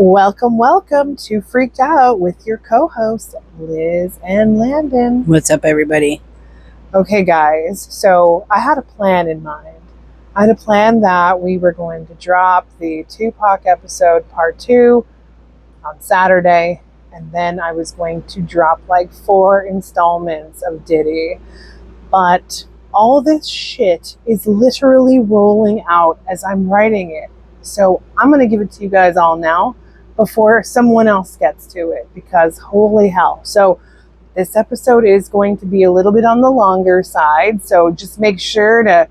Welcome, welcome to Freaked Out with your co-hosts, Liz and Landon. What's up, everybody? Okay, guys, so I had a plan in mind. I had a plan that we were going to drop the Tupac episode part 2 on Saturday, and then I was going to drop like 4 installments of Diddy. But all this shit is literally rolling out as I'm writing it. So I'm going to give it to you guys all now before someone else gets to it, because holy hell. So this episode is going to be a little bit on the longer side, so just make sure to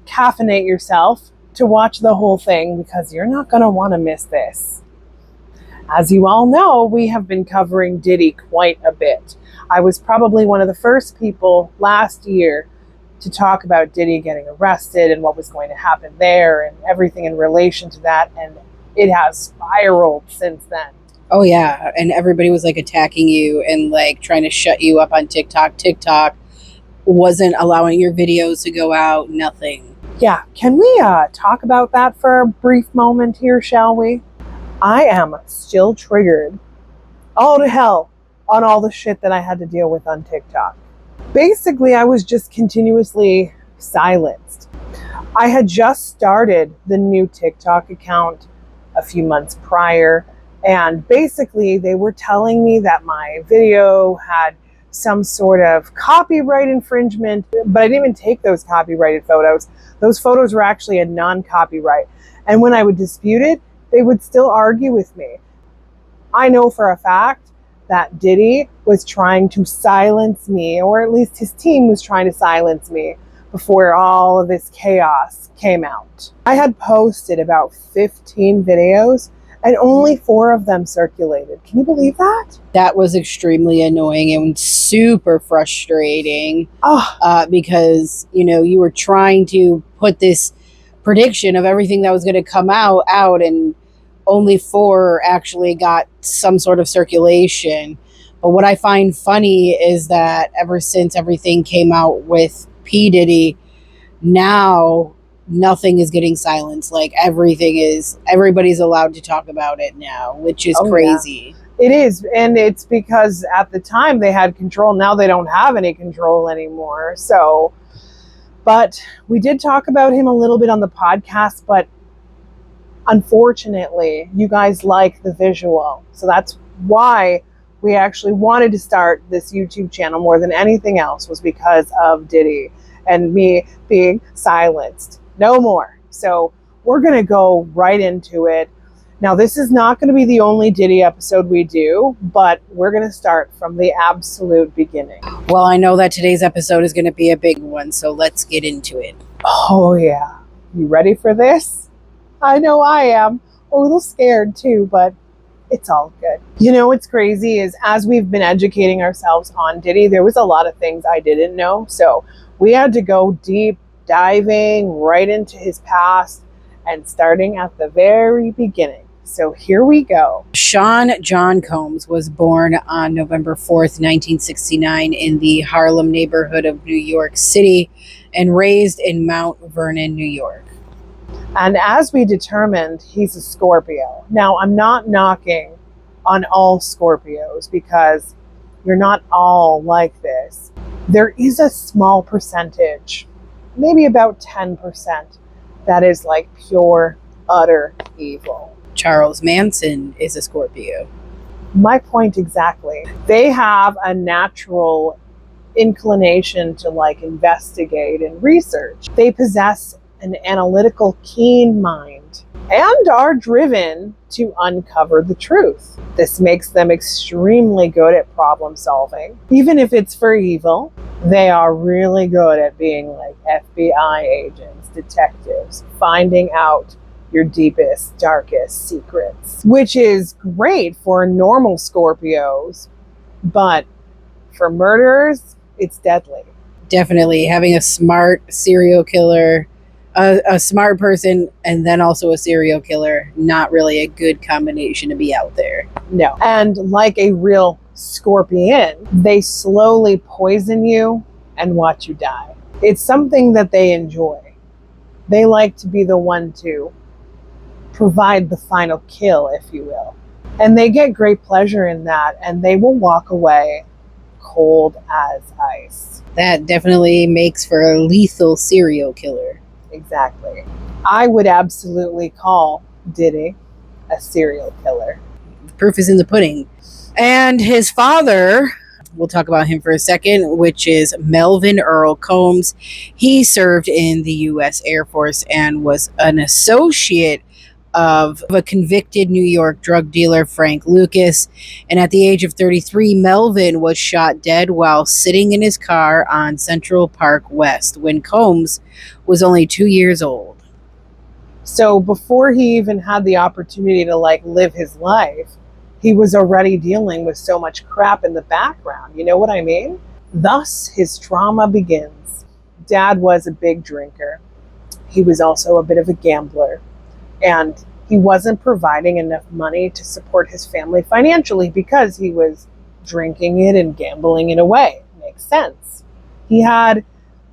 caffeinate yourself to watch the whole thing, because you're not going to want to miss this. As you all know, we have been covering Diddy quite a bit. I was probably one of the first people last year to talk about Diddy getting arrested and what was going to happen there and everything in relation to that, and it has spiraled since then. Oh, yeah. And everybody was like attacking you and like trying to shut you up on TikTok. TikTok wasn't allowing your videos to go out, nothing. Yeah, can we talk about that for a brief moment here, shall we? I am still triggered all to hell on all the shit that I had to deal with on TikTok. Basically, I was just continuously silenced. I had just started the new TikTok account a few months prior, and basically they were telling me that my video had some sort of copyright infringement, but I didn't even take those copyrighted photos. Those photos were actually a non-copyright. And when I would dispute it, they would still argue with me. I know for a fact that Diddy was trying to silence me, or at least his team was trying to silence me before all of this chaos came out. I had posted about 15 videos and only 4 of them circulated. Can you believe that? That was extremely annoying and super frustrating because, you were trying to put this prediction of everything that was going to come out and only 4 actually got some sort of circulation. But what I find funny is that ever since everything came out with P. Diddy, now nothing is getting silenced. Like everybody's allowed to talk about it now, which is crazy. Yeah. It is, and it's because at the time they had control. Now they don't have any control anymore. So, but we did talk about him a little bit on the podcast, but unfortunately, you guys like the visual. So that's why we actually wanted to start this YouTube channel more than anything else, was because of Diddy and me being silenced. No more. So we're going to go right into it. Now, this is not going to be the only Diddy episode we do, but we're going to start from the absolute beginning. Well, I know that today's episode is going to be a big one, so let's get into it. Oh, yeah. You ready for this? I know I am. A little scared too, but it's all good. You know what's crazy is, as we've been educating ourselves on Diddy, there was a lot of things I didn't know. So we had to go deep diving right into his past and starting at the very beginning. So here we go. Sean John Combs was born on November 4th, 1969 in the Harlem neighborhood of New York City and raised in Mount Vernon, New York. And as we determined, he's a Scorpio. Now, I'm not knocking on all Scorpios, because you're not all like this. There is a small percentage, maybe about 10%, that is like pure, utter evil. Charles Manson is a Scorpio. My point exactly. They have a natural inclination to like investigate and research. They possess an analytical, keen mind and are driven to uncover the truth. This makes them extremely good at problem solving. Even if it's for evil, they are really good at being like FBI agents, detectives, finding out your deepest, darkest secrets, which is great for normal Scorpios, but for murderers, it's deadly. Definitely having a smart serial killer, a smart person, and then also a serial killer, not really a good combination to be out there. No. And like a real scorpion, they slowly poison you and watch you die. It's something that they enjoy. They like to be the one to provide the final kill, if you will. And they get great pleasure in that, and they will walk away cold as ice. That definitely makes for a lethal serial killer. Exactly. I would absolutely call Diddy a serial killer. The proof is in the pudding. And his father, we'll talk about him for a second, which is Melvin Earl Combs. He served in the U.S. Air Force and was an associate of a convicted New York drug dealer, Frank Lucas. And at the age of 33, Melvin was shot dead while sitting in his car on Central Park West when Combs was only 2 years old. So before he even had the opportunity to live his life, he was already dealing with so much crap in the background. You know what I mean? Thus, his trauma begins. Dad was a big drinker. He was also a bit of a gambler. And he wasn't providing enough money to support his family financially because he was drinking it and gambling it away. Makes sense. He had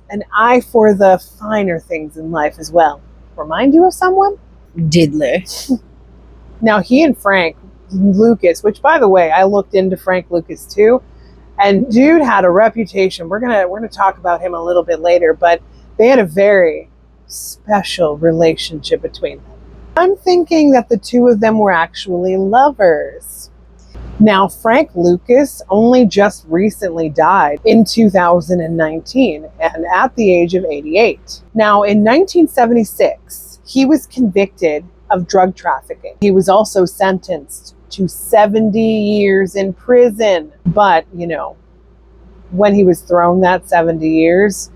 an eye for the finer things in life as well. Remind you of someone? Diddler. Now, he and Frank Lucas, which, by the way, I looked into Frank Lucas too, and dude had a reputation. We're gonna talk about him a little bit later, but they had a very special relationship between them. I'm thinking that the two of them were actually lovers. Now, Frank Lucas only just recently died in 2019 and at the age of 88. Now, in 1976, he was convicted of drug trafficking. He was also sentenced to 70 years in prison. But, when he was thrown that 70 years,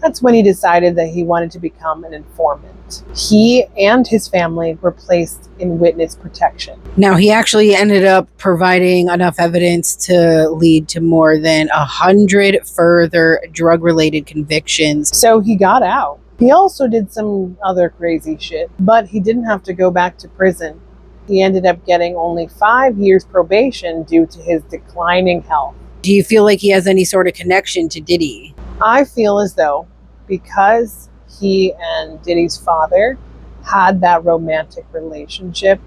that's when he decided that he wanted to become an informant. He and his family were placed in witness protection. Now, he actually ended up providing enough evidence to lead to more than 100 further drug-related convictions. So he got out. He also did some other crazy shit, but he didn't have to go back to prison. He ended up getting only 5 years probation due to his declining health. Do you feel like he has any sort of connection to Diddy? I feel as though because he and Diddy's father had that romantic relationship,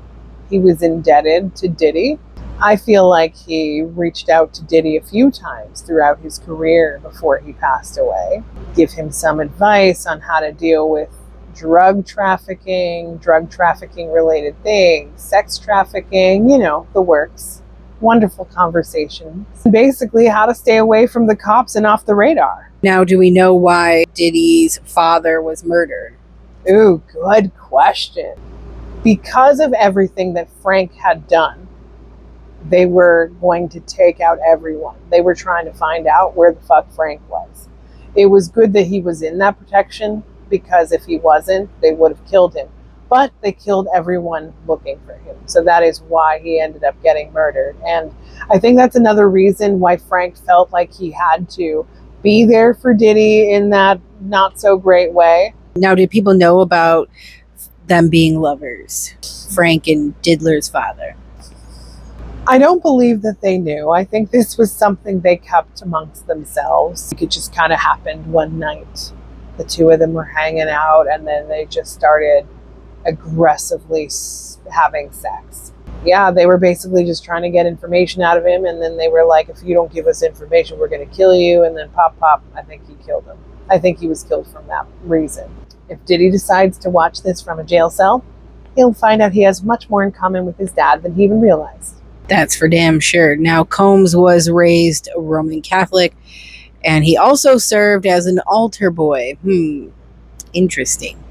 he was indebted to Diddy. I feel like he reached out to Diddy a few times throughout his career before he passed away. Give him some advice on how to deal with drug trafficking related things, sex trafficking, the works. Wonderful conversations. Basically, how to stay away from the cops and off the radar. Now, do we know why Diddy's father was murdered? Ooh, good question. Because of everything that Frank had done, they were going to take out everyone. They were trying to find out where the fuck Frank was. It was good that he was in that protection, because if he wasn't, they would have killed him. But they killed everyone looking for him. So that is why he ended up getting murdered. And I think that's another reason why Frank felt like he had to be there for Diddy in that not so great way. Now, did people know about them being lovers? Frank and Diddler's father? I don't believe that they knew. I think this was something they kept amongst themselves. It just kind of happened one night. The two of them were hanging out, and then they just started aggressively having sex. Yeah, they were basically just trying to get information out of him, and then they were like, if you don't give us information, we're going to kill you. And then pop, I think he killed him. I think he was killed from that reason. If Diddy decides to watch this from a jail cell, he'll find out he has much more in common with his dad than he even realized. That's for damn sure. Now, Combs was raised a Roman Catholic, and he also served as an altar boy. Interesting.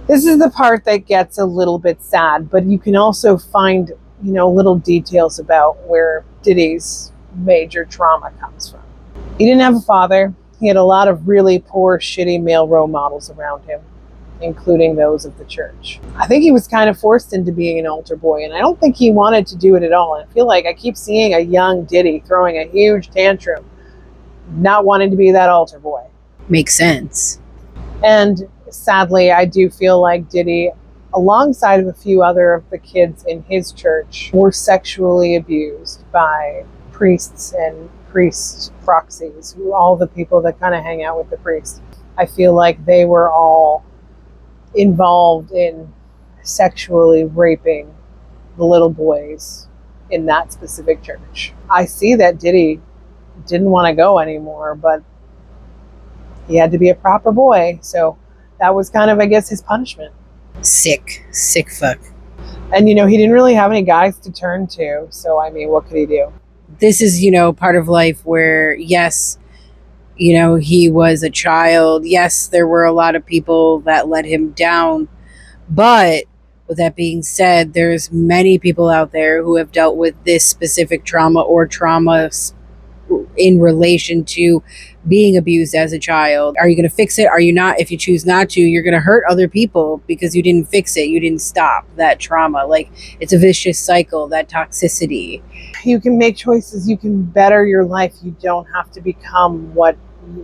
This is the part that gets a little bit sad, but you can also find, little details about where Diddy's major trauma comes from. He didn't have a father. He had a lot of really poor, shitty male role models around him, including those of the church. I think he was kind of forced into being an altar boy, and I don't think he wanted to do it at all. I feel like I keep seeing a young Diddy throwing a huge tantrum, not wanting to be that altar boy. Makes sense. And sadly, I do feel like Diddy, alongside of a few other of the kids in his church, were sexually abused by priests and priest proxies, all the people that kind of hang out with the priest. I feel like they were all involved in sexually raping the little boys in that specific church. I see that Diddy didn't want to go anymore, but he had to be a proper boy. So that was kind of, I guess, his punishment. Sick fuck. And, he didn't really have any guys to turn to. So, I mean, what could he do? This is, part of life where, yes, he was a child. Yes, there were a lot of people that let him down. But with that being said, there's many people out there who have dealt with this specific trauma or traumas in relation to being abused as a child. Are you going to fix it? Are you not? If you choose not to, you're going to hurt other people because you didn't fix it. You didn't stop that trauma. Like, it's a vicious cycle, that toxicity. You can make choices. You can better your life. You don't have to become what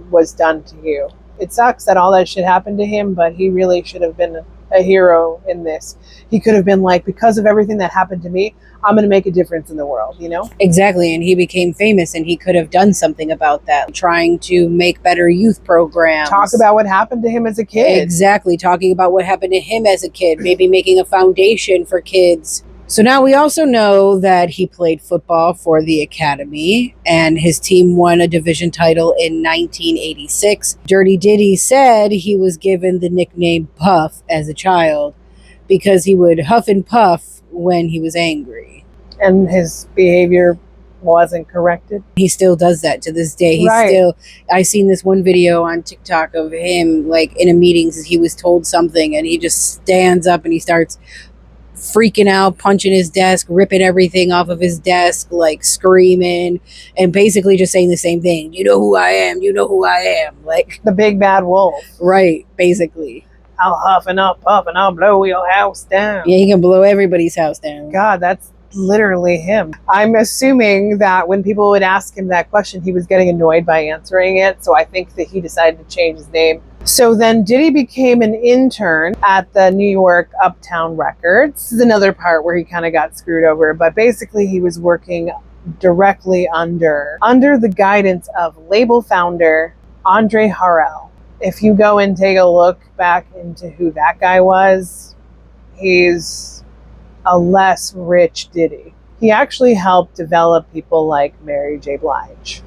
was done to you. It sucks that all that shit happened to him, but he really should have been a hero in this. He could have been like, because of everything that happened to me, I'm going to make a difference in the world, Exactly. And he became famous, and he could have done something about that, trying to make better youth programs. Talk about what happened to him as a kid. Exactly. Talking about what happened to him as a kid, maybe making a foundation for kids. So now we also know that he played football for the academy, and his team won a division title in 1986. Dirty Diddy said he was given the nickname Puff as a child because he would huff and puff when he was angry. And his behavior wasn't corrected. He still does that to this day. I seen this one video on TikTok of him, like, in a meeting, he was told something and he just stands up and he starts freaking out, punching his desk, ripping everything off of his desk, like screaming, and basically just saying the same thing. You know who I am. You know who I am. Like the big bad wolf. Right, basically. I'll huff and I'll puff and I'll blow your house down. Yeah, he can blow everybody's house down. God, that's literally him. I'm assuming that when people would ask him that question, he was getting annoyed by answering it. So I think that he decided to change his name. So then Diddy became an intern at the New York Uptown Records. This is another part where he kind of got screwed over, but basically he was working directly under the guidance of label founder Andre Harrell. If you go and take a look back into who that guy was, he's a less rich Diddy. He actually helped develop people like Mary J. Blige.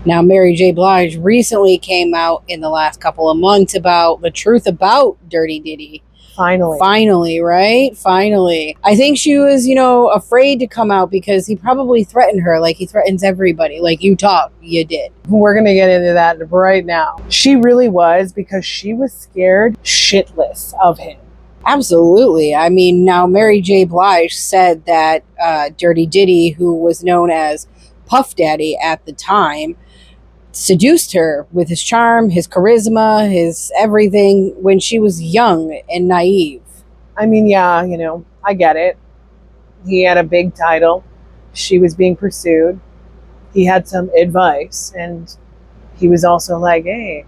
Now, Mary J. Blige recently came out in the last couple of months about the truth about Dirty Diddy. Finally, right? Finally. I think she was, afraid to come out because he probably threatened her like he threatens everybody. Like, you talk, you did. We're going to get into that right now. She really was, because she was scared shitless of him. Absolutely. I mean, now Mary J. Blige said that Dirty Diddy, who was known as Puff Daddy at the time, seduced her with his charm, his charisma, his everything when she was young and naive. I mean, yeah, I get it. He had a big title. She was being pursued. He had some advice, and he was also like, hey,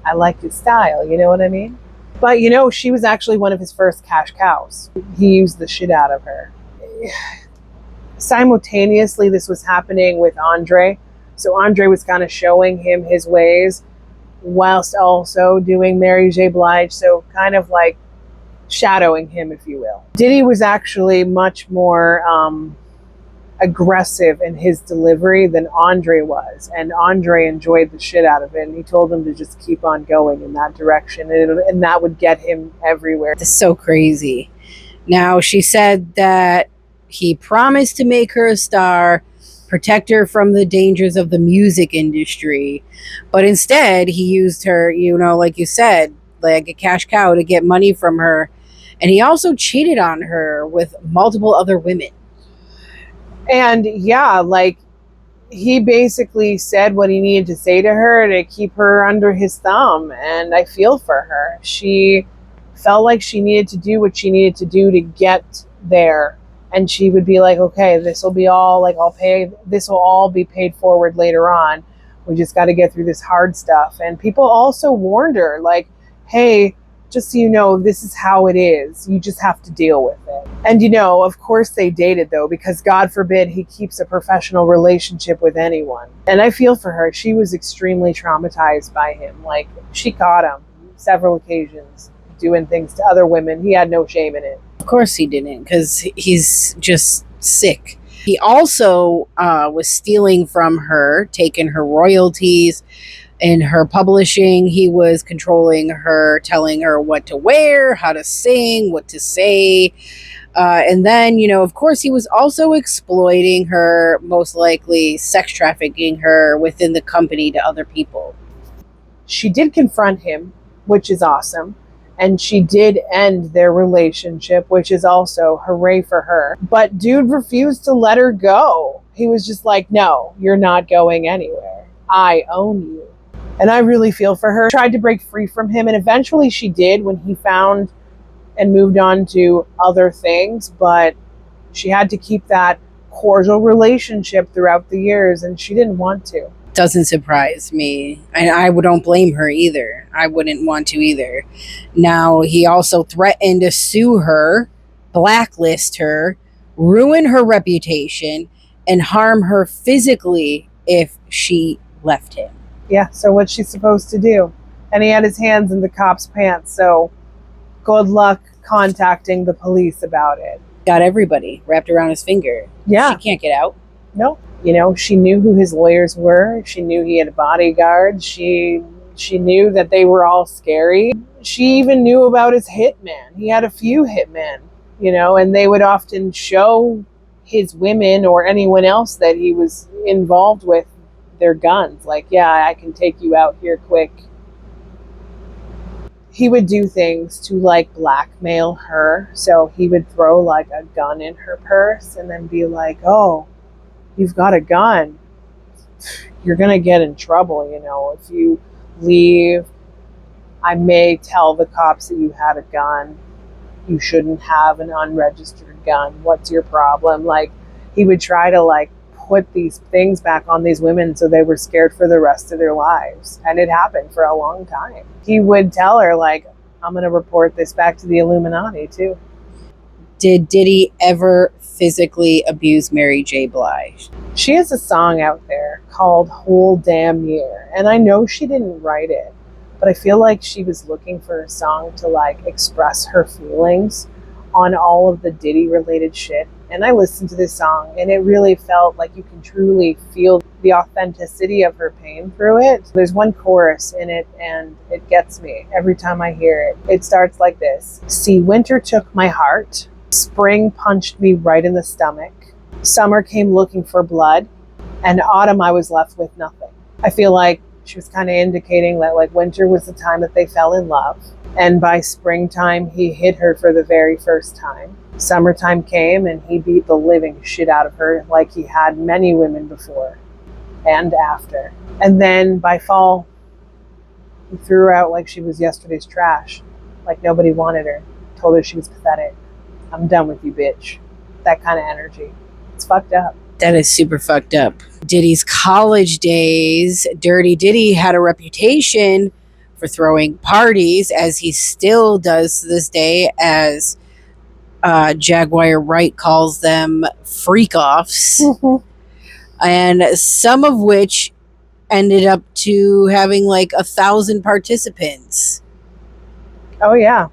I like your style, you know what I mean? But, she was actually one of his first cash cows. He used the shit out of her. Simultaneously, this was happening with Andre. So Andre was kind of showing him his ways whilst also doing Mary J. Blige. So kind of like shadowing him, if you will. Diddy was actually much more aggressive in his delivery than Andre was. And Andre enjoyed the shit out of it. And he told him to just keep on going in that direction. And that would get him everywhere. It's so crazy. Now, she said that he promised to make her a star, protect her from the dangers of the music industry. But instead, he used her, like you said, like a cash cow to get money from her. And he also cheated on her with multiple other women. And yeah, like, he basically said what he needed to say to her to keep her under his thumb. And I feel for her. She felt like she needed to do what she needed to do to get there. And she would be like, okay, this will be all, like, this will all be paid forward later on. We just got to get through this hard stuff. And people also warned her, like, hey, just so you know, this is how it is. You just have to deal with it. And, of course they dated, though, because God forbid he keeps a professional relationship with anyone. And I feel for her. She was extremely traumatized by him. Like, she caught him several occasions doing things to other women. He had no shame in it. Of course he didn't, because he's just sick. He also was stealing from her, taking her royalties in her publishing. He was controlling her, telling her what to wear, how to sing, what to say. And then, of course, he was also exploiting her, most likely sex trafficking her within the company to other people. She did confront him, which is awesome. And she did end their relationship, which is also hooray for her. But dude refused to let her go. He was just like, no, you're not going anywhere. I own you. And I really feel for her. She tried to break free from him, and eventually she did when he found and moved on to other things. But she had to keep that cordial relationship throughout the years, and she didn't want to. Doesn't surprise me. And I don't blame her either. I wouldn't want to either. Now, he also threatened to sue her, blacklist her, ruin her reputation, and harm her physically if she left him. Yeah, so what's she supposed to do? And he had his hands in the cop's pants, so good luck contacting the police about it. Got everybody wrapped around his finger. Yeah. She can't get out. No. She knew who his lawyers were. She knew he had a bodyguard. She knew that they were all scary. She even knew about his hitman. He had a few hitmen, and they would often show his women or anyone else that he was involved with their guns. Like, yeah, I can take you out here quick. He would do things to blackmail her. So he would throw a gun in her purse and then be like, oh, you've got a gun. You're going to get in trouble, if you leave. I may tell the cops that you had a gun. You shouldn't have an unregistered gun. What's your problem? He would try to put these things back on these women so they were scared for the rest of their lives. And it happened for a long time. He would tell her I'm going to report this back to the Illuminati too. Did Diddy ever physically abuse Mary J. Blige? She has a song out there called Whole Damn Year. And I know she didn't write it, but I feel like she was looking for a song to express her feelings on all of the Diddy related shit. And I listened to this song and it really felt like you can truly feel the authenticity of her pain through it. There's one chorus in it and it gets me every time I hear it. It starts like this. See, winter took my heart. Spring punched me right in the stomach. Summer came looking for blood. And autumn I was left with nothing. I feel like she was kind of indicating that winter was the time that they fell in love. And by springtime, he hit her for the very first time. Summertime came and he beat the living shit out of her like he had many women before and after. And then by fall, he threw her out like she was yesterday's trash. Like nobody wanted her. Told her she was pathetic. I'm done with you, bitch. That kind of energy. It's fucked up. That is super fucked up. Diddy's college days, Dirty Diddy had a reputation for throwing parties, as he still does to this day, as Jaguar Wright calls them, freak-offs. Mm-hmm. And some of which ended up to having 1,000 participants. Oh, yeah.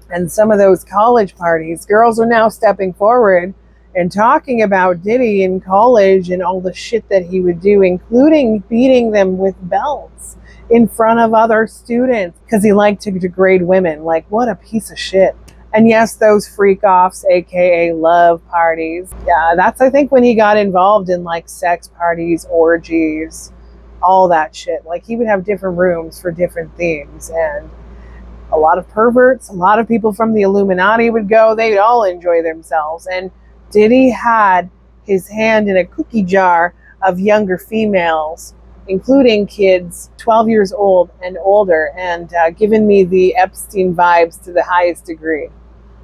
And some of those college parties, girls are now stepping forward and talking about Diddy in college and all the shit that he would do, including beating them with belts in front of other students because he liked to degrade women. What a piece of shit. And yes, those freak-offs, aka love parties. Yeah, that's, I think, when he got involved in sex parties, orgies, all that shit. He would have different rooms for different themes, and a lot of perverts, a lot of people from the Illuminati would go. They'd all enjoy themselves. And Diddy had his hand in a cookie jar of younger females, including kids 12 years old and older, and given me the Epstein vibes to the highest degree.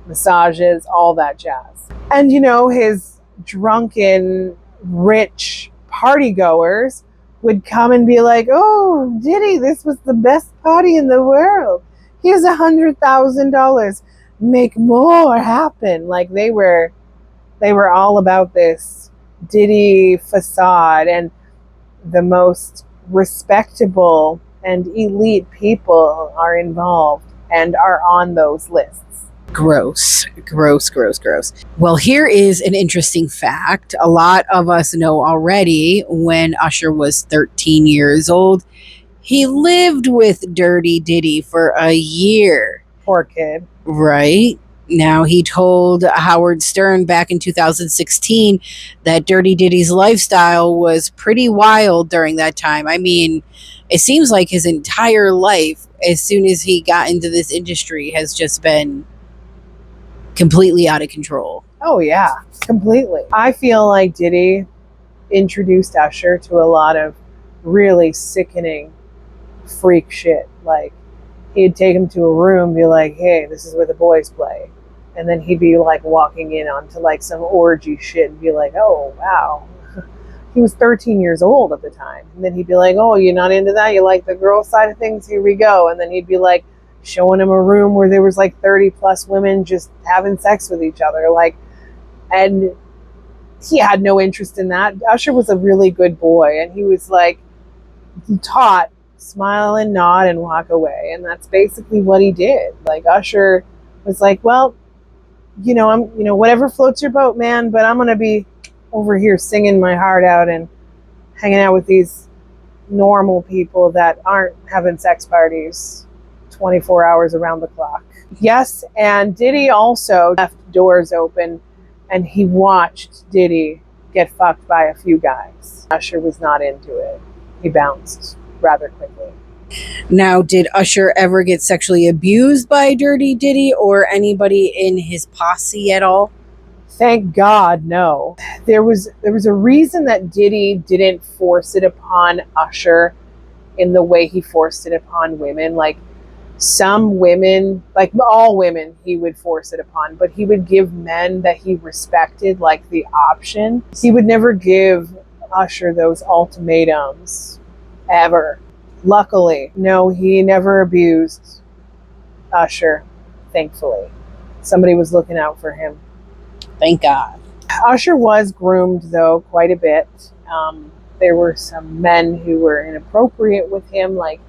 Massages, all that jazz. And his drunken, rich partygoers would come and be like, oh, Diddy, this was the best party in the world. Here's $100,000. Make more happen. They were all about this Diddy facade, and the most respectable and elite people are involved and are on those lists. Gross. Gross, gross, gross. Well, here is an interesting fact. A lot of us know already when Usher was 13 years old, he lived with Dirty Diddy for a year. Poor kid. Right? Now, he told Howard Stern back in 2016 that Dirty Diddy's lifestyle was pretty wild during that time. I mean, it seems like his entire life, as soon as he got into this industry, has just been completely out of control. Oh, yeah, completely. I feel like Diddy introduced Usher to a lot of really sickening freak shit. Like, he'd take him to a room, be like, hey, this is where the boys play. And then he'd be like walking in onto like some orgy shit and be like, oh, wow. He was 13 years old at the time. And then he'd be like, oh, you're not into that? You like the girl side of things? Here we go. And then he'd be like showing him a room where there was like 30 plus women just having sex with each other. Like, and he had no interest in that. Usher was a really good boy. And he was like, he taught smile and nod and walk away. And that's basically what he did. Like, Usher was like, well, whatever floats your boat, man, but I'm going to be over here singing my heart out and hanging out with these normal people that aren't having sex parties 24 hours around the clock. Yes, and Diddy also left doors open and he watched Diddy get fucked by a few guys. Usher was not into it. He bounced rather quickly. Now, did Usher ever get sexually abused by Dirty Diddy or anybody in his posse at all? Thank God, no. There was a reason that Diddy didn't force it upon Usher in the way he forced it upon women. Like, some women, like all women, he would force it upon, but he would give men that he respected like the option. He would never give Usher those ultimatums, ever. Luckily, no, he never abused Usher, thankfully. Somebody was looking out for him. Thank God. Usher was groomed, though, quite a bit. There were some men who were inappropriate with him. Like,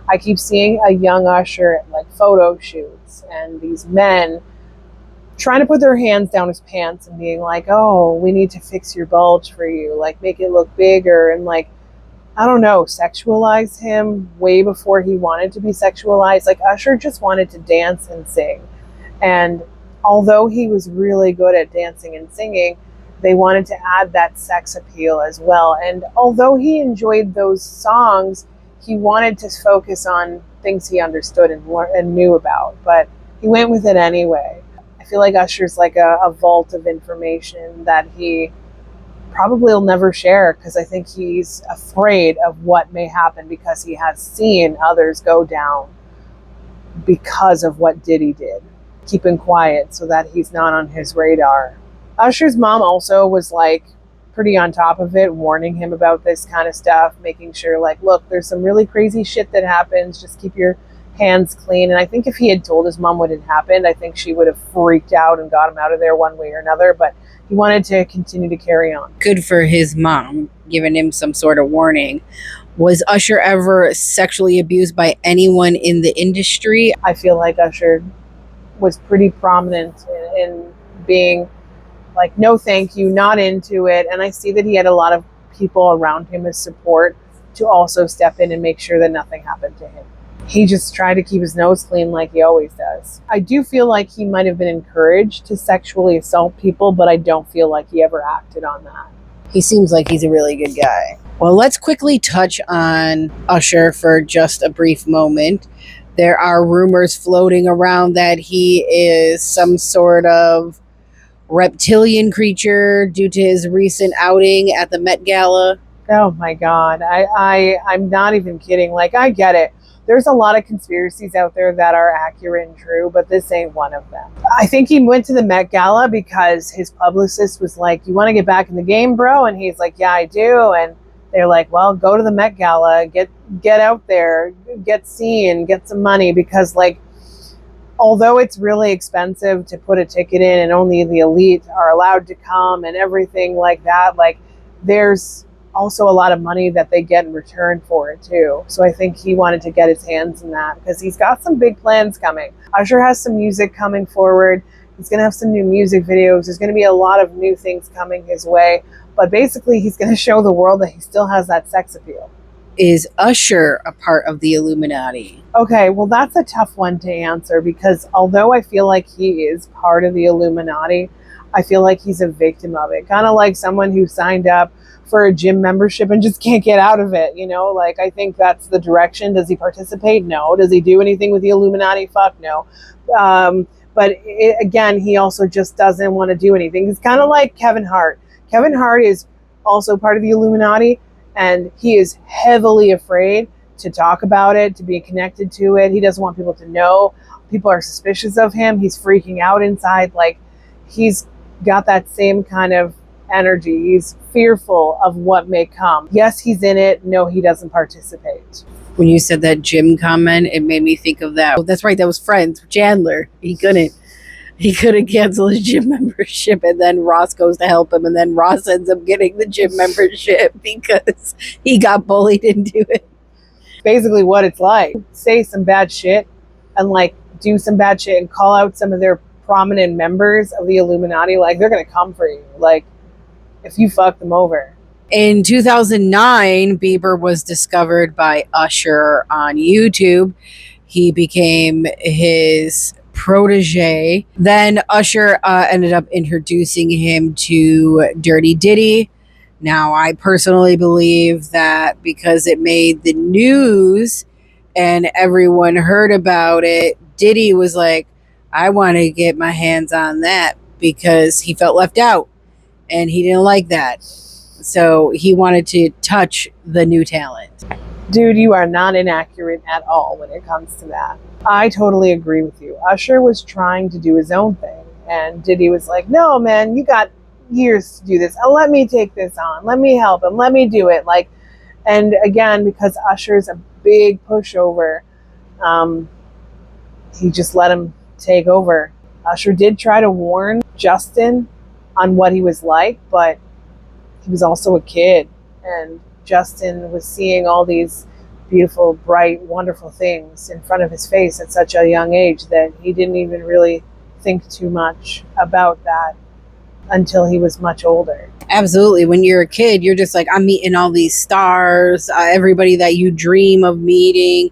I keep seeing a young Usher at like photo shoots, and these men trying to put their hands down his pants and being like, oh, we need to fix your bulge for you, like make it look bigger, and like, I don't know, sexualize him way before he wanted to be sexualized. Like, Usher just wanted to dance and sing. And although he was really good at dancing and singing, they wanted to add that sex appeal as well. And although he enjoyed those songs, he wanted to focus on things he understood and knew about. But he went with it anyway. I feel like Usher's like a vault of information that he probably will never share, because I think he's afraid of what may happen, because he has seen others go down because of what Diddy did. Keeping quiet so that he's not on his radar. Usher's mom also was like pretty on top of it, warning him about this kind of stuff, making sure like, look, there's some really crazy shit that happens, just keep your hands clean. And I think if he had told his mom what had happened, I think she would have freaked out and got him out of there one way or another, but he wanted to continue to carry on. Good for his mom, giving him some sort of warning. Was Usher ever sexually abused by anyone in the industry? I feel like Usher was pretty prominent in being like, no thank you, not into it. And I see that he had a lot of people around him as support to also step in and make sure that nothing happened to him. He just tried to keep his nose clean like he always does. I do feel like he might have been encouraged to sexually assault people, but I don't feel like he ever acted on that. He seems like he's a really good guy. Well, let's quickly touch on Usher for just a brief moment. There are rumors floating around that he is some sort of reptilian creature due to his recent outing at the Met Gala. Oh my God. I'm not even kidding. Like, I get it. There's a lot of conspiracies out there that are accurate and true, but this ain't one of them. I think he went to the Met Gala because his publicist was like, you want to get back in the game, bro? And he's like, yeah, I do. And they're like, well, go to the Met Gala, get out there, get seen, get some money, because like, although it's really expensive to put a ticket in and only the elite are allowed to come and everything like that, like, there's also a lot of money that they get in return for it too. So I think he wanted to get his hands in that because he's got some big plans coming. Usher has some music coming forward. He's going to have some new music videos. There's going to be a lot of new things coming his way. But basically, he's going to show the world that he still has that sex appeal. Is Usher a part of the Illuminati? Okay, well, that's a tough one to answer because although I feel like he is part of the Illuminati, I feel like he's a victim of it. Kind of like someone who signed up for a gym membership and just can't get out of it, you know? Like, I think that's the direction. Does he participate? No. Does he do anything with the Illuminati? Fuck no. But again, he also just doesn't want to do anything. He's kind of like Kevin Hart. Kevin Hart is also part of the Illuminati, and he is heavily afraid to talk about it, to be connected to it. He doesn't want people to know. People are suspicious of him. He's freaking out inside. Like, he's got that same kind of energy. He's fearful of what may come. Yes, he's in it. No, he doesn't participate. When you said that gym comment, it made me think of that. Oh, that's right. That was Friends. Chandler. He couldn't cancel his gym membership, and then Ross goes to help him, and then Ross ends up getting the gym membership because he got bullied into it. Basically what it's like. Say some bad shit and like do some bad shit and call out some of their prominent members of the Illuminati. Like, they're going to come for you. Like, if you fuck them over. In 2009, Bieber was discovered by Usher on YouTube. He became his protege. Then Usher ended up introducing him to Dirty Diddy. Now, I personally believe that because it made the news and everyone heard about it, Diddy was like, I want to get my hands on that because he felt left out and he didn't like that. So he wanted to touch the new talent. Dude, you are not inaccurate at all when it comes to that. I totally agree with you. Usher was trying to do his own thing, and Diddy was like, no, man, you got years to do this. Let me take this on. Let me help him. Let me do it. Like, and again, because Usher's a big pushover, he just let him take over. Usher did try to warn Justin on what he was like, but he was also a kid, and Justin was seeing all these beautiful, bright, wonderful things in front of his face at such a young age that he didn't even really think too much about that until he was much older. Absolutely. When you're a kid, you're just like, I'm meeting all these stars, everybody that you dream of meeting,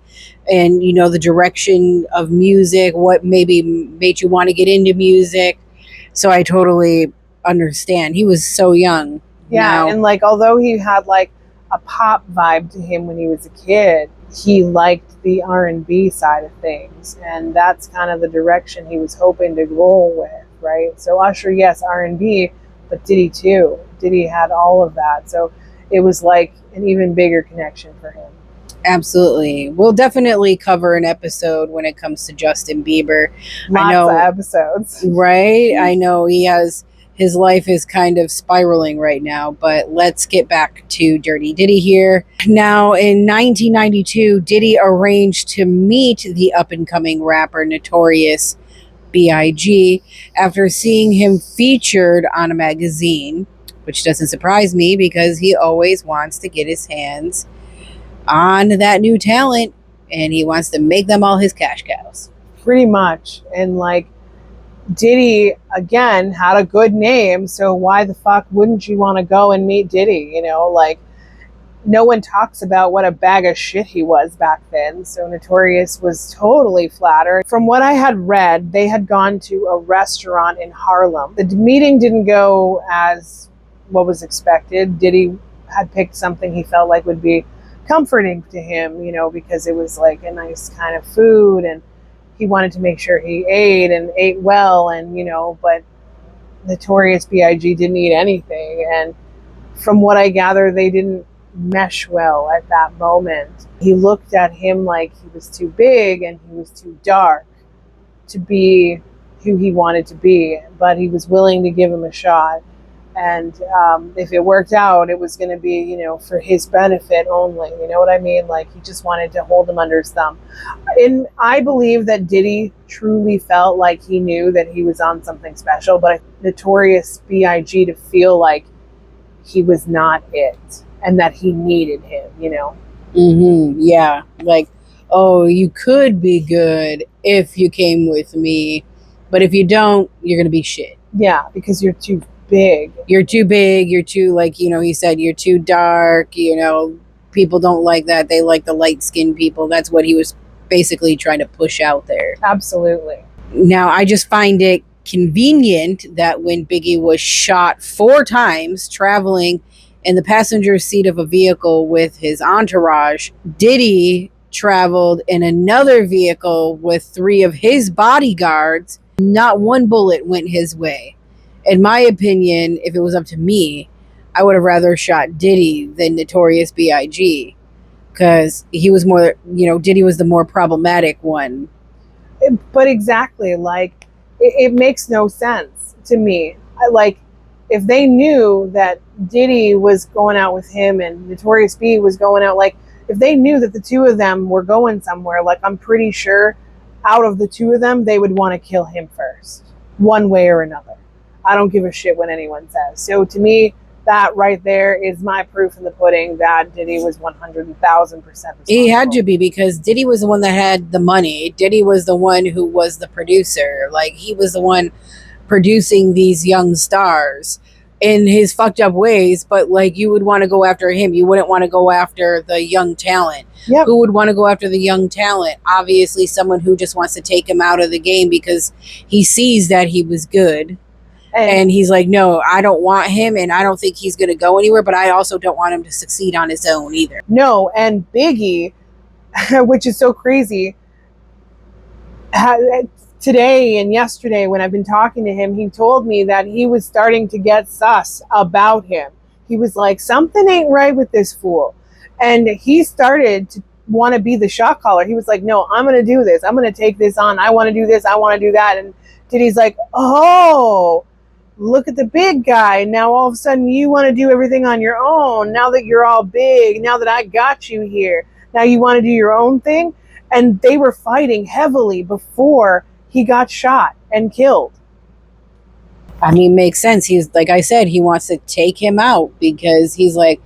and you know the direction of music, what maybe made you want to get into music. So I totally understand. He was so young. Yeah, now. And like, although he had like a pop vibe to him when he was a kid, he liked the R&B side of things, and that's kind of the direction he was hoping to roll with, right? So Usher, yes, R&B, but Diddy too. Diddy had all of that, so it was like an even bigger connection for him. Absolutely. We'll definitely cover an episode when it comes to Justin Bieber. Lots of episodes. Right? I know his life is kind of spiraling right now, but let's get back to Dirty Diddy here. Now, in 1992, Diddy arranged to meet the up-and-coming rapper Notorious B.I.G. after seeing him featured on a magazine, which doesn't surprise me because he always wants to get his hands on that new talent, and he wants to make them all his cash cows. Pretty much. And like, Diddy, again, had a good name, so why the fuck wouldn't you want to go and meet Diddy? You know, like, no one talks about what a bag of shit he was back then, so Notorious was totally flattered. From what I had read, they had gone to a restaurant in Harlem. The meeting didn't go as what was expected. Diddy had picked something he felt like would be comforting to him, you know, because it was like a nice kind of food, and he wanted to make sure he ate well, and, you know, but Notorious B.I.G. didn't eat anything. And from what I gather, they didn't mesh well at that moment. He looked at him like he was too big and he was too dark to be who he wanted to be, but he was willing to give him a shot. And if it worked out, it was going to be, you know, for his benefit only. You know what I mean? Like, he just wanted to hold him under his thumb. And I believe that Diddy truly felt like he knew that he was on something special, but Notorious B.I.G. to feel like he was not it. and that he needed him, you know? Yeah. Like, oh, you could be good if you came with me, but if you don't, you're going to be shit. Yeah, because you're too big. You're too big. You're too, like, you know, he said, you're too dark. You know, people don't like that. They like the light skinned people. That's what he was basically trying to push out there. Absolutely. Now, I just find it convenient that when Biggie was shot 4 times traveling in the passenger seat of a vehicle with his entourage, Diddy traveled in another vehicle with 3 of his bodyguards. Not one bullet went his way. In my opinion, if it was up to me, I would have rather shot Diddy than Notorious B.I.G. because he was more, you know, Diddy was the more problematic one. But exactly, like, it makes no sense to me. Like, if they knew that Diddy was going out with him and Notorious B was going out, like, if they knew that the 2 of them were going somewhere, like, I'm pretty sure out of the 2 of them, they would want to kill him first, one way or another. I don't give a shit what anyone says. So to me, that right there is my proof in the pudding that Diddy was 100,000%. He had to be, because Diddy was the one that had the money. Diddy was the one who was the producer. Like, he was the one producing these young stars in his fucked up ways, but like, you would want to go after him. You wouldn't want to go after the young talent. Yep. Who would want to go after the young talent? Obviously someone who just wants to take him out of the game because he sees that he was good. And he's like, no, I don't want him, and I don't think he's going to go anywhere, but I also don't want him to succeed on his own either. No, and Biggie, which is so crazy, today and yesterday when I've been talking to him, he told me that he was starting to get sus about him. He was like, something ain't right with this fool. And he started to want to be the shot caller. He was like, no, I'm going to do this. I'm going to take this on. I want to do this. I want to do that. And Diddy's like, oh, look at the big guy. Now all of a sudden you want to do everything on your own. Now that you're all big, now that I got you here, now you want to do your own thing. And they were fighting heavily before he got shot and killed. I mean, makes sense. He's, like I said, he wants to take him out because he's like,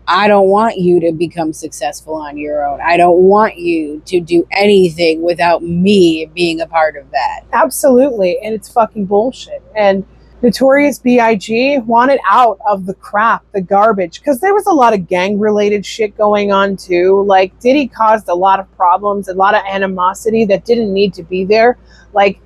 I don't want you to become successful on your own. I don't want you to do anything without me being a part of that. Absolutely. And it's fucking bullshit. And Notorious B.I.G. wanted out of the crap, the garbage, because there was a lot of gang-related shit going on too. Like, Diddy caused a lot of problems, a lot of animosity that didn't need to be there. Like,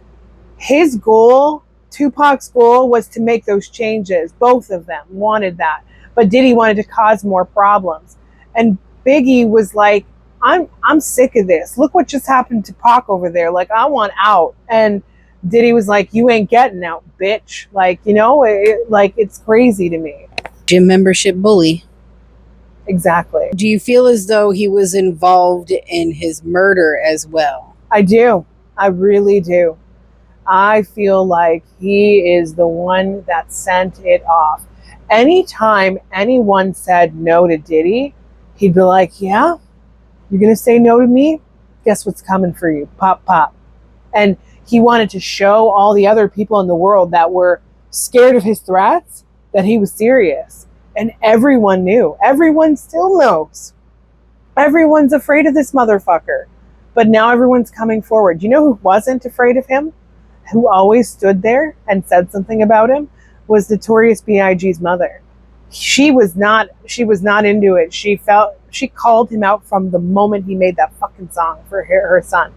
his goal, Tupac's goal, was to make those changes. Both of them wanted that. But Diddy wanted to cause more problems. And Biggie was like, I'm sick of this. Look what just happened to Pac over there. Like, I want out. And Diddy was like, you ain't getting out, bitch. Like, you know, it's crazy to me. Gym membership bully. Exactly. Do you feel as though he was involved in his murder as well? I do. I really do. I feel like he is the one that sent it off. Anytime anyone said no to Diddy, he'd be like, yeah, you're going to say no to me? Guess what's coming for you? Pop, pop. And he wanted to show all the other people in the world that were scared of his threats that he was serious. And everyone knew. Everyone still knows. Everyone's afraid of this motherfucker. But now everyone's coming forward. You know who wasn't afraid of him? Who always stood there and said something about him? Was Notorious B.I.G.'s mother. She was not into it. She called him out from the moment he made that fucking song for her son.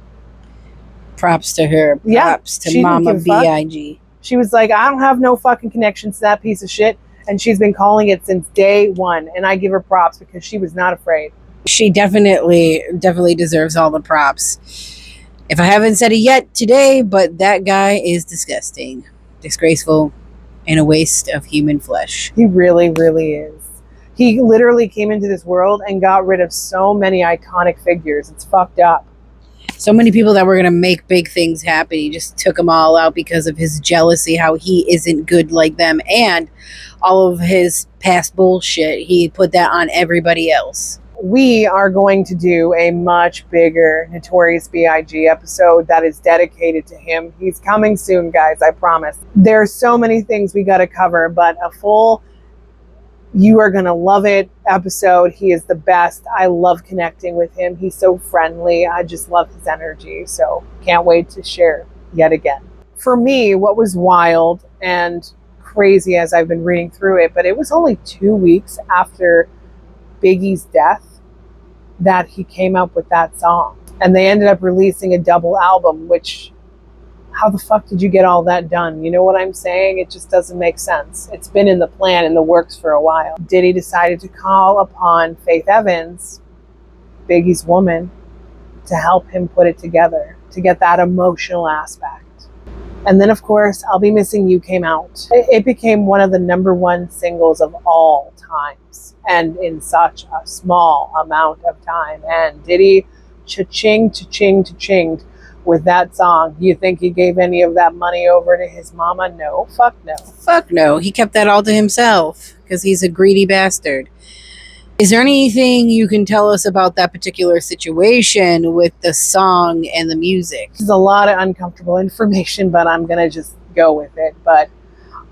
Props to her. Props to Mama B.I.G. She was like, I don't have no fucking connections to that piece of shit. And she's been calling it since day one. And I give her props because she was not afraid. She definitely deserves all the props. If I haven't said it yet today, but that guy is disgusting, disgraceful, and a waste of human flesh. He really, really is. He literally came into this world and got rid of so many iconic figures. It's fucked up. So many people that were going to make big things happen, he just took them all out because of his jealousy, how he isn't good like them, and all of his past bullshit. He put that on everybody else. We are going to do a much bigger Notorious B.I.G. episode that is dedicated to him. He's coming soon, guys, I promise. There's so many things we got to cover, but a full You are going to love it episode. He is the best. I love connecting with him. He's so friendly. I just love his energy. So can't wait to share yet again. For me, what was wild and crazy as I've been reading through it, but it was only 2 weeks after Biggie's death that he came up with that song. And they ended up releasing a double album, which, how the fuck did you get all that done? You know what I'm saying? It just doesn't make sense. It's been in the plan, in the works for a while. Diddy decided to call upon Faith Evans, Biggie's woman, to help him put it together, to get that emotional aspect. And then, of course, I'll Be Missing You came out. It became one of the #1 singles of all times, and in such a small amount of time. And Diddy cha-ching with that song. You think he gave any of that money over to his mama? No, fuck no. Fuck no. He kept that all to himself because he's a greedy bastard. Is there anything you can tell us about that particular situation with the song and the music? There's a lot of uncomfortable information, but I'm going to just go with it. But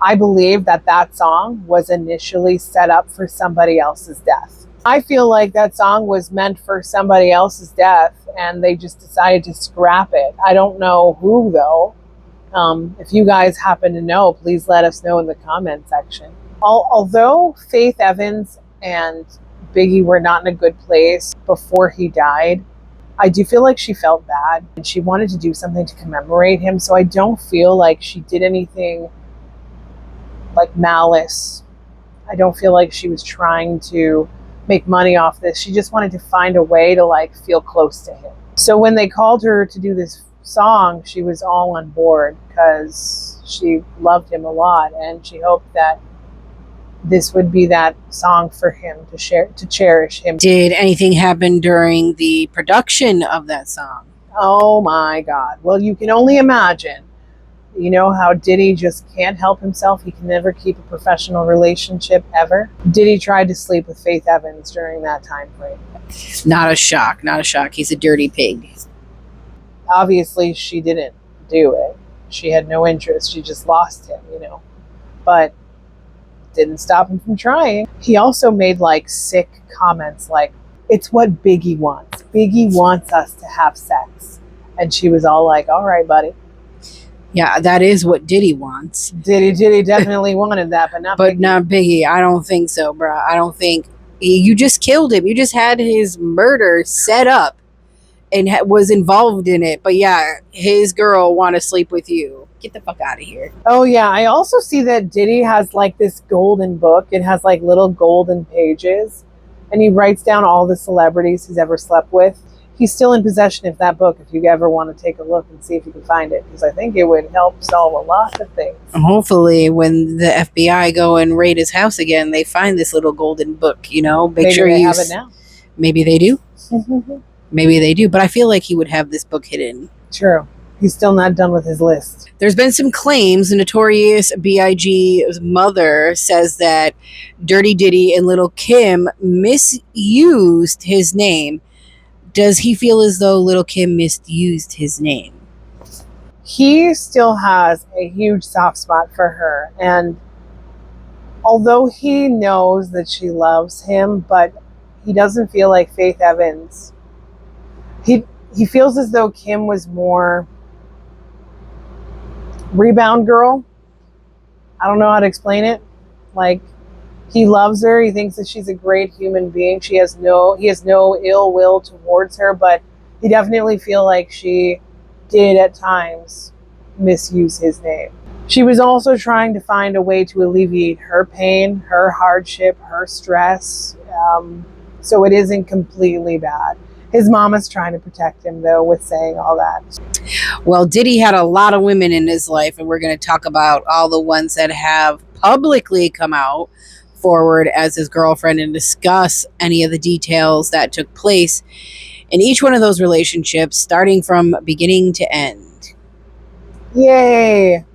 I believe that that song was initially set up for somebody else's death. I feel like that song was meant for somebody else's death, and they just decided to scrap it. I don't know who, though. If you guys happen to know, please let us know in the comment section. Although Faith Evans and Biggie were not in a good place before he died, I do feel like she felt bad, and she wanted to do something to commemorate him, so I don't feel like she did anything like malice. I don't feel like she was trying to make money off this. She just wanted to find a way to like feel close to him. So when they called her to do this song, she was all on board because she loved him a lot, and she hoped that this would be that song for him to cherish him. Did anything happen during the production of that song? Oh my God. Well, you can only imagine. You know how Diddy just can't help himself? He can never keep a professional relationship ever. Diddy tried to sleep with Faith Evans during that time frame. Not a shock. Not a shock. He's a dirty pig. Obviously, she didn't do it. She had no interest. She just lost him, you know. But didn't stop him from trying. He also made like sick comments like, it's what Biggie wants. Biggie wants us to have sex. And she was all like, all right, buddy. Yeah, that is what Diddy wants. Diddy definitely wanted that, but not Biggie. Not Biggie. I don't think so, bro. I don't think. You just killed him. You just had his murder set up and was involved in it. But yeah, his girl want to sleep with you. Get the fuck out of here. Oh yeah, I also see that Diddy has like this golden book. It has like little golden pages, and he writes down all the celebrities he's ever slept with. He's still in possession of that book if you ever want to take a look and see if you can find it, because I think it would help solve a lot of things. Hopefully when the FBI go and raid his house again, they find this little golden book, you know. Maybe sure they have it now. Maybe they do. Maybe they do, but I feel like he would have this book hidden. True. He's still not done with his list. There's been some claims. Notorious B.I.G.'s mother says that Dirty Diddy and Lil' Kim misused his name. Does he feel as though Lil' Kim misused his name? He still has a huge soft spot for her. And although he knows that she loves him, but he doesn't feel like Faith Evans. He feels as though Kim was more rebound girl. I don't know how to explain it. Like, he loves her. He thinks that she's a great human being. He has no ill will towards her, but he definitely feel like she did at times misuse his name. She was also trying to find a way to alleviate her pain, her hardship, her stress. So it isn't completely bad. His mama's trying to protect him, though, with saying all that. Well, Diddy had a lot of women in his life, and we're going to talk about all the ones that have publicly come out forward as his girlfriend and discuss any of the details that took place in each one of those relationships, starting from beginning to end. Yay!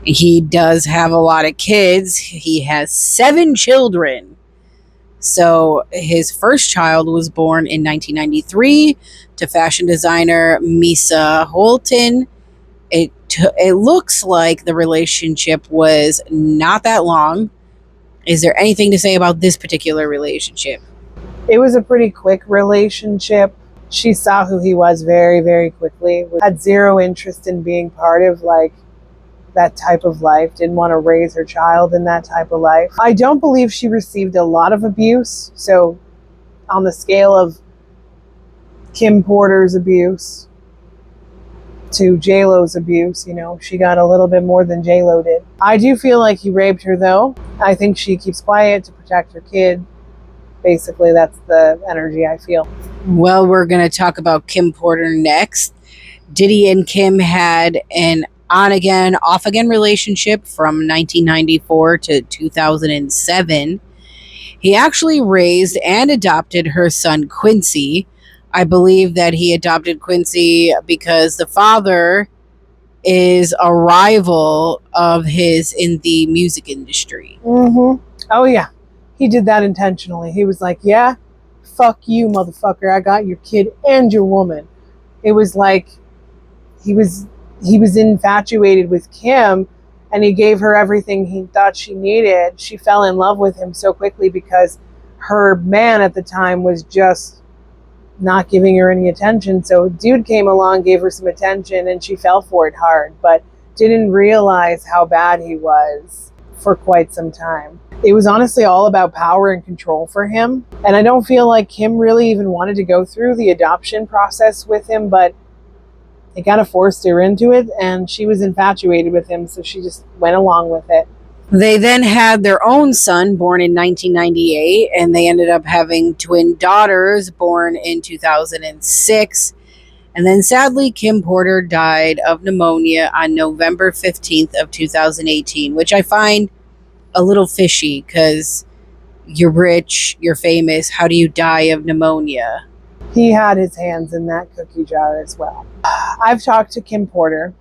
He does have a lot of kids. He has 7 children. So his first child was born in 1993 to fashion designer Misa Holton. It looks like the relationship was not that long. Is there anything to say about this particular relationship? It was a pretty quick relationship. She saw who he was very, very quickly. Had zero interest in being part of like that type of life. Didn't want to raise her child in that type of life. I don't believe she received a lot of abuse. So on the scale of Kim Porter's abuse to J-Lo's abuse, you know, she got a little bit more than J-Lo did. I do feel like he raped her though. I think she keeps quiet to protect her kid. Basically, that's the energy I feel. Well, we're going to talk about Kim Porter next. Diddy and Kim had an on-again, off-again relationship from 1994 to 2007. He actually raised and adopted her son, Quincy. I believe that he adopted Quincy because the father is a rival of his in the music industry. Mm-hmm. Oh, yeah. He did that intentionally. He was like, yeah, fuck you, motherfucker. I got your kid and your woman. It was like he was infatuated with Kim, and he gave her everything he thought she needed. She fell in love with him so quickly because her man at the time was just not giving her any attention. So dude came along, gave her some attention, and she fell for it hard, but didn't realize how bad he was for quite some time. It was honestly all about power and control for him. And I don't feel like Kim really even wanted to go through the adoption process with him, but it kind of forced her into it, and she was infatuated with him, so she just went along with it. They then had their own son born in 1998, and they ended up having twin daughters born in 2006. And then sadly, Kim Porter died of pneumonia on November 15th of 2018, which I find a little fishy because you're rich, you're famous. How do you die of pneumonia? He had his hands in that cookie jar as well. I've talked to Kim Porter.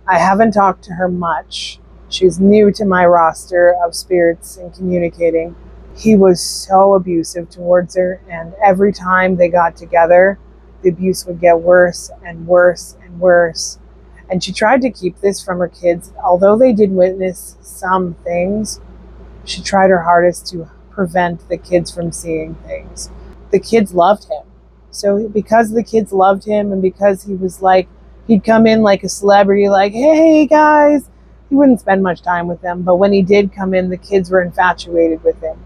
I haven't talked to her much. She's new to my roster of spirits and communicating. He was so abusive towards her, and every time they got together, the abuse would get worse and worse and worse. And she tried to keep this from her kids. Although they did witness some things, she tried her hardest to prevent the kids from seeing things. The kids loved him. So because the kids loved him, and because he was like, he'd come in like a celebrity, like, hey guys, he wouldn't spend much time with them. But when he did come in, the kids were infatuated with him.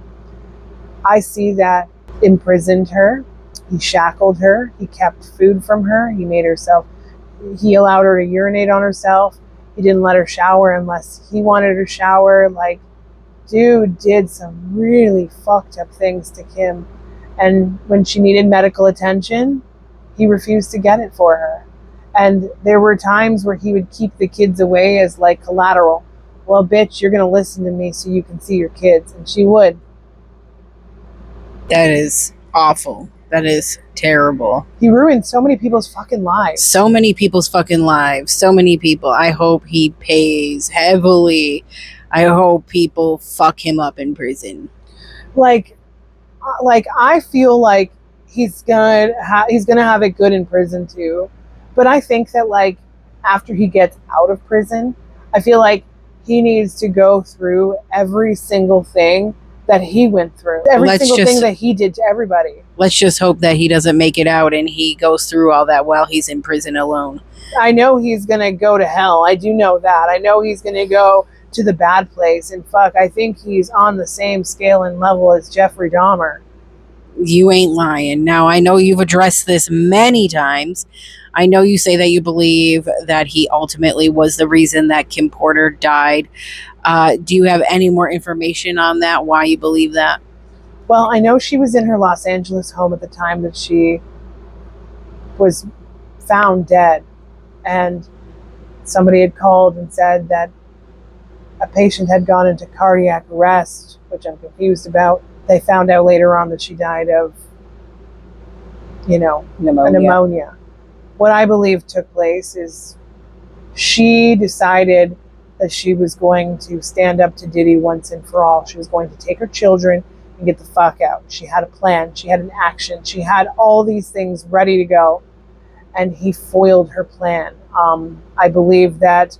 I see that imprisoned her. He shackled her. He kept food from her. He allowed her to urinate on herself. He didn't let her shower unless he wanted her to shower. Like, dude did some really fucked up things to Kim. And when she needed medical attention, he refused to get it for her. And there were times where he would keep the kids away as like collateral. Well, bitch, you're going to listen to me so you can see your kids. And she would. That is awful. That is terrible. He ruined so many people's fucking lives. So many people's fucking lives. So many people. I hope he pays heavily. I hope people fuck him up in prison. Like I feel like he's gonna have it good in prison too. But I think that like after he gets out of prison, I feel like he needs to go through every single thing that he went through. Every single thing that he did to everybody. Let's just hope that he doesn't make it out and he goes through all that while he's in prison alone. I know he's going to go to hell. I do know that. I know he's going to go to the bad place. And fuck, I think he's on the same scale and level as Jeffrey Dahmer. You ain't lying. Now, I know you've addressed this many times. I know you say that you believe that he ultimately was the reason that Kim Porter died. Do you have any more information on that, why you believe that? Well, I know she was in her Los Angeles home at the time that she was found dead. And somebody had called and said that a patient had gone into cardiac arrest, which I'm confused about. They found out later on that she died of, pneumonia. What I believe took place is she decided that she was going to stand up to Diddy once and for all. She was going to take her children and get the fuck out. She had a plan. She had an action. She had all these things ready to go. And he foiled her plan. I believe that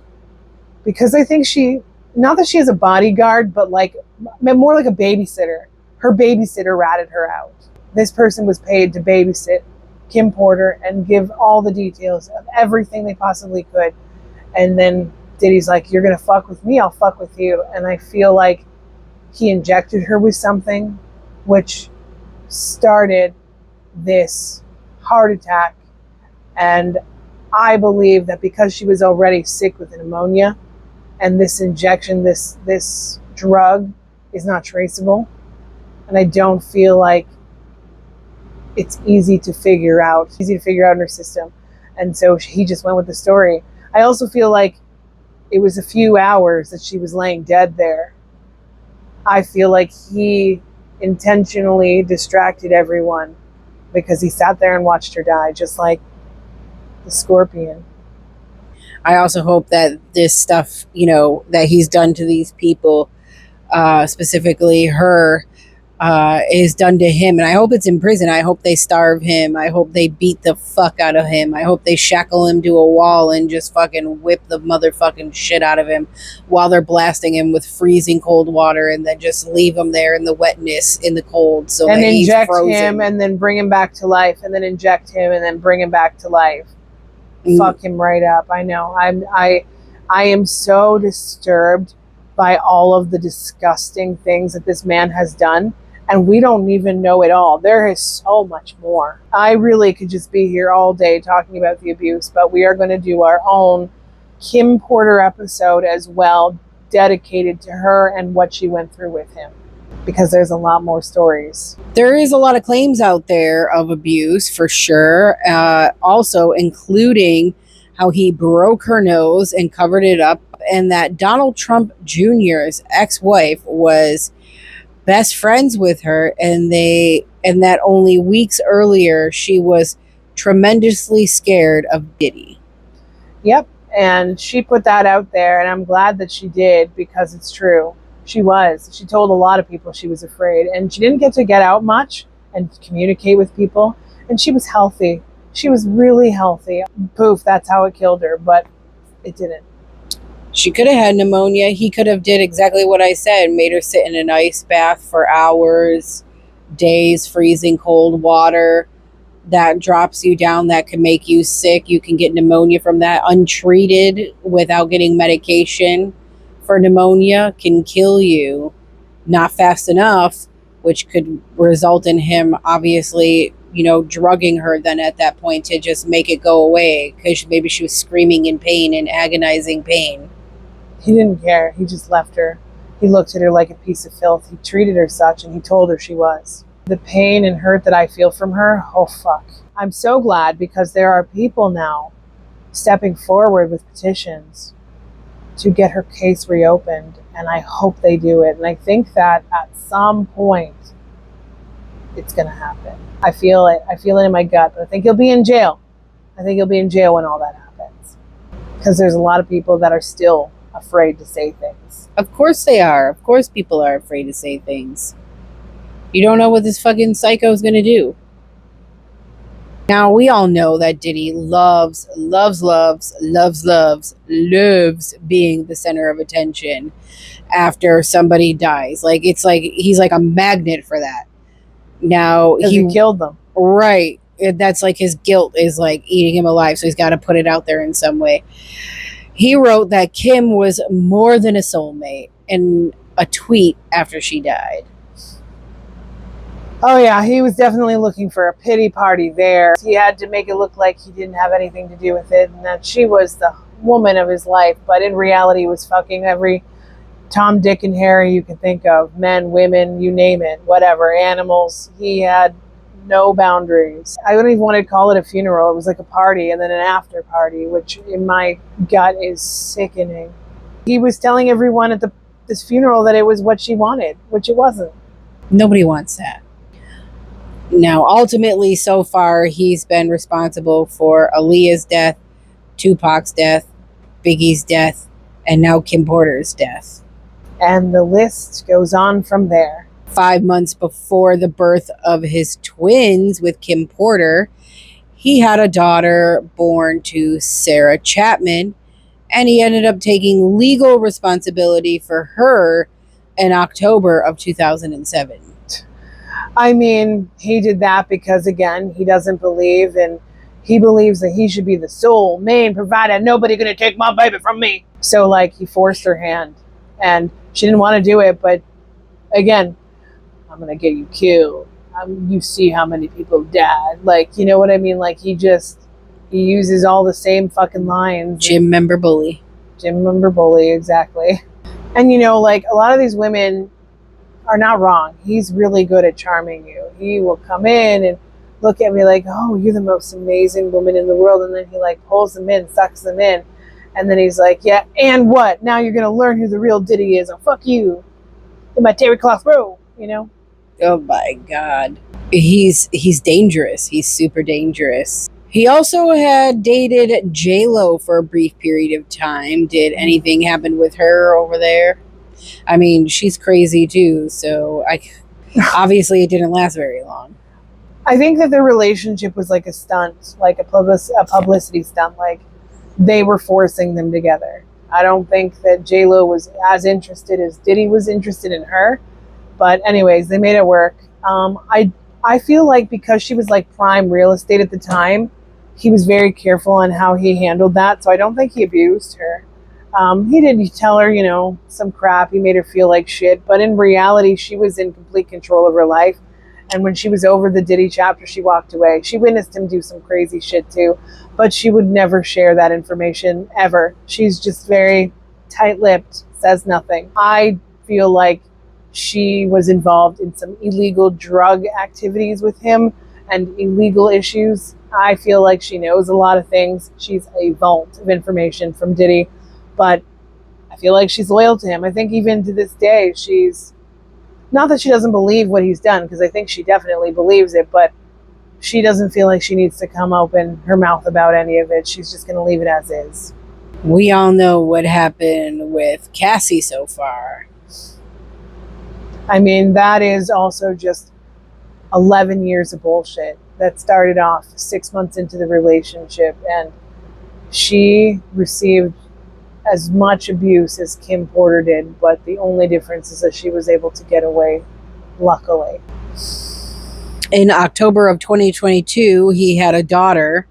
because I think she not that she has a bodyguard, but like more like a babysitter. Her babysitter ratted her out. This person was paid to babysit Kim Porter and give all the details of everything they possibly could. And then Diddy's like, you're going to fuck with me, I'll fuck with you. And I feel like he injected her with something which started this heart attack. And I believe that because she was already sick with pneumonia, and this injection, this drug is not traceable, and I don't feel like it's easy to figure out in her system. And so he just went with the story. I also feel like it was a few hours that she was laying dead there. I feel like he intentionally distracted everyone because he sat there and watched her die, just like the scorpion. I also hope that this stuff, that he's done to these people, specifically her, is done to him. And I hope it's in prison. I hope they starve him. I hope they beat the fuck out of him. I hope they shackle him to a wall and just fucking whip the motherfucking shit out of him while they're blasting him with freezing cold water, and then just leave him there in the wetness, in the cold, so and that he's inject frozen. him and then bring him back to life, and then inject him and then bring him back to life. Fuck him right up. I know. I am so disturbed by all of the disgusting things that this man has done, and we don't even know it all. There is so much more. I really could just be here all day talking about the abuse, but we are going to do our own Kim Porter episode as well, dedicated to her and what she went through with him, because there's a lot more stories. There is a lot of claims out there of abuse, for sure. Also, including how he broke her nose and covered it up, and that Donald Trump Jr.'s ex-wife was best friends with her, and that only weeks earlier she was tremendously scared of Diddy. Yep, and she put that out there, and I'm glad that she did, because it's true. She told a lot of people she was afraid, and she didn't get to get out much and communicate with people, and she was healthy. She was really healthy. Poof, that's how it killed her, but it didn't. She could have had pneumonia. He could have did exactly what I said, made her sit in an ice bath for hours, days, freezing cold water that drops you down, that can make you sick. You can get pneumonia from that untreated without getting medication for pneumonia, can kill you, not fast enough, which could result in him obviously, drugging her then at that point to just make it go away, because maybe she was screaming in pain and agonizing pain. He didn't care. He just left her. He looked at her like a piece of filth. He treated her such, and he told her she was. The pain and hurt that I feel from her, oh fuck. I'm so glad, because there are people now stepping forward with petitions to get her case reopened, and I hope they do it. And I think that at some point it's going to happen. I feel it. I feel it in my gut, but I think he'll be in jail. I think he'll be in jail when all that happens, because there's a lot of people that are still afraid to say things. Of course they are. Of course people are afraid to say things. You don't know what this fucking psycho is going to do. Now, we all know that Diddy loves being the center of attention after somebody dies. Like, it's like he's like a magnet for that. Now, he killed them. Right. That's like his guilt is like eating him alive, so he's got to put it out there in some way. He wrote that Kim was more than a soulmate in a tweet after she died. Oh yeah, he was definitely looking for a pity party there. He had to make it look like he didn't have anything to do with it, and that she was the woman of his life, but in reality he was fucking every Tom, Dick, and Harry you can think of. Men, women, you name it, whatever, animals. He had no boundaries. I don't even want to call it a funeral. It was like a party and then an after party, which in my gut is sickening. He was telling everyone at this funeral that it was what she wanted, which it wasn't. Nobody wants that. Now, ultimately, so far, he's been responsible for Aaliyah's death, Tupac's death, Biggie's death, and now Kim Porter's death. And the list goes on from there. 5 months before the birth of his twins with Kim Porter, he had a daughter born to Sarah Chapman, and he ended up taking legal responsibility for her in October of 2007. I mean, he did that because, again, he doesn't believe, and he believes that he should be the sole main provider. Nobody gonna take my baby from me. So, like, he forced her hand, and she didn't want to do it. But again, I'm gonna get you killed. You see how many people died. Like, you know what I mean? Like, he uses all the same fucking lines. Gym member bully. Gym member bully, exactly. And you know, like, a lot of these women are not wrong. He's really good at charming you. He will come in and look at me like, oh, you're the most amazing woman in the world. And then he like pulls them in, sucks them in. And then he's like, yeah, and what? Now you're going to learn who the real Diddy is. Oh, fuck you. In my terry cloth robe, you know? Oh my God. He's dangerous. He's super dangerous. He also had dated J-Lo for a brief period of time. Did anything happen with her over there? I mean, she's crazy too, so obviously it didn't last very long. I think that their relationship was like a stunt, like a publicity stunt. Like, they were forcing them together. I don't think that J-Lo was as interested as Diddy was interested in her. But anyways, they made it work. I feel like because she was like prime real estate at the time, he was very careful on how he handled that. So I don't think he abused her. He did tell her, you know, some crap. He made her feel like shit. But in reality, she was in complete control of her life. And when she was over the Diddy chapter, she walked away. She witnessed him do some crazy shit too. But she would never share that information, ever. She's just very tight-lipped, says nothing. I feel like she was involved in some illegal drug activities with him and illegal issues. I feel like she knows a lot of things. She's a vault of information from Diddy. But I feel like she's loyal to him. I think even to this day, she's not that she doesn't believe what he's done, because I think she definitely believes it, but she doesn't feel like she needs to come open her mouth about any of it. She's just going to leave it as is. We all know what happened with Cassie so far. I mean, that is also just 11 years of bullshit that started off 6 months into the relationship, and she received as much abuse as Kim Porter did, but the only difference is that she was able to get away, luckily. In October of 2022, he had a daughter,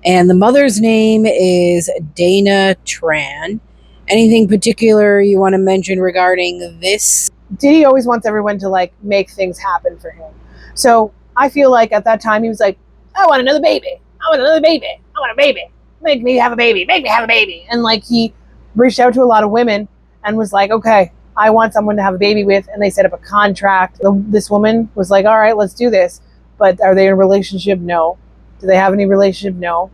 and the mother's name is Dana Tran. Anything particular you want to mention regarding this? Diddy always wants everyone to like make things happen for him. So I feel like at that time he was like, I want another baby. I want another baby. I want a baby. Make me have a baby. Make me have a baby. And like, he reached out to a lot of women and was like, okay, I want someone to have a baby with. And they set up a contract. This woman was like, all right, let's do this. But are they in a relationship? No. Do they have any relationship? No.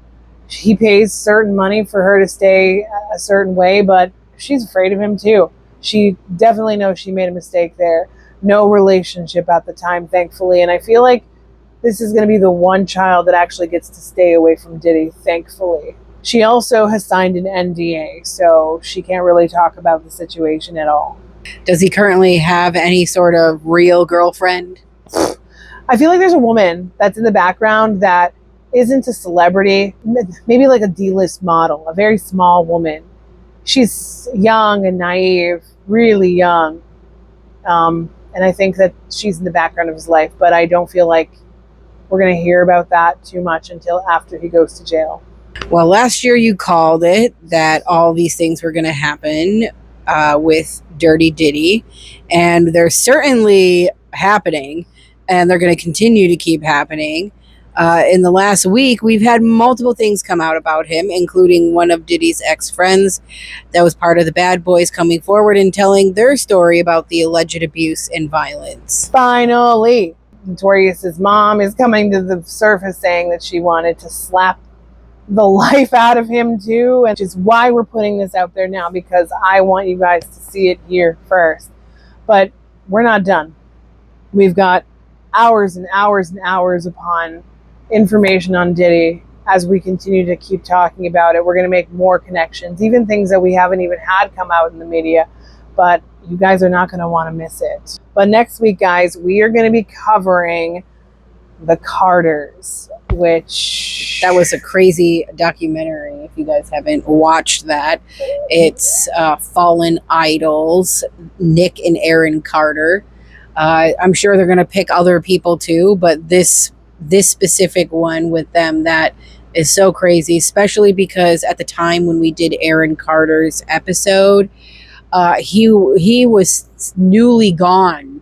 He pays certain money for her to stay a certain way, but she's afraid of him too. She definitely knows she made a mistake there. No relationship at the time, thankfully. And I feel like this is going to be the one child that actually gets to stay away from Diddy, thankfully. She also has signed an NDA, so she can't really talk about the situation at all. Does he currently have any sort of real girlfriend? I feel like there's a woman that's in the background that isn't a celebrity, maybe like a D-list model, a very small woman. She's young and naive, really young. And I think that she's in the background of his life, but I don't feel like we're going to hear about that too much until after he goes to jail. Well, last year you called it that all these things were going to happen with Dirty Diddy, and they're certainly happening, and they're going to continue to keep happening. In the last week, we've had multiple things come out about him, including one of Diddy's ex-friends that was part of the Bad Boys coming forward and telling their story about the alleged abuse and violence. Finally, Notorious's mom is coming to the surface saying that she wanted to slap the life out of him too, and which is why we're putting this out there now, because I want you guys to see it here first. But we're not done. We've got hours and hours and hours upon information on Diddy. As we continue to keep talking about it, we're going to make more connections, even things that we haven't even had come out in the media, but you guys are not going to want to miss it. But next week, guys, we are going to be covering the Carters. which that was a crazy documentary. If you guys haven't watched that, it's Fallen Idols, Nick and Aaron Carter. I'm sure they're going to pick other people too, but this specific one with them, that is so crazy, especially because at the time when we did Aaron Carter's episode, he was newly gone,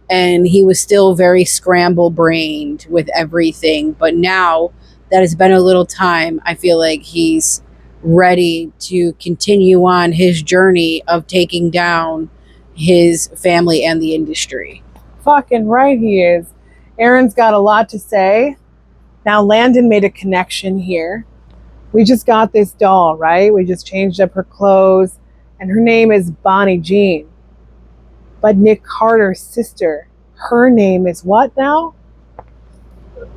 and he was still very scramble brained with everything. But now that it's been a little time, I feel like he's ready to continue on his journey of taking down his family and the industry. fucking right he is. Aaron's got a lot to say. Now Landon made a connection here. We just got this doll, right? We just changed up her clothes, and her name is Bonnie Jean. But Nick Carter's sister, her name is what now?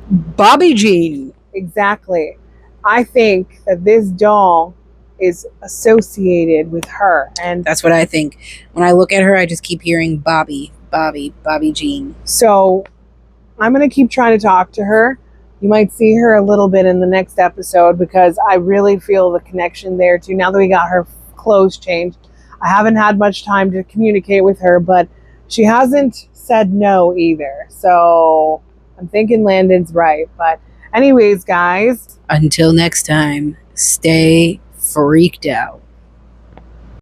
Bobby Jean. Exactly. I think that this doll is associated with her. And that's what I think. When I look at her, I just keep hearing Bobby Jean. So I'm going to keep trying to talk to her. You might see her a little bit in the next episode because I really feel the connection there too. Now that we got her clothes changed, I haven't had much time to communicate with her, but she hasn't said no either. So I'm thinking Landon's right. But anyways, guys, until next time, stay freaked out.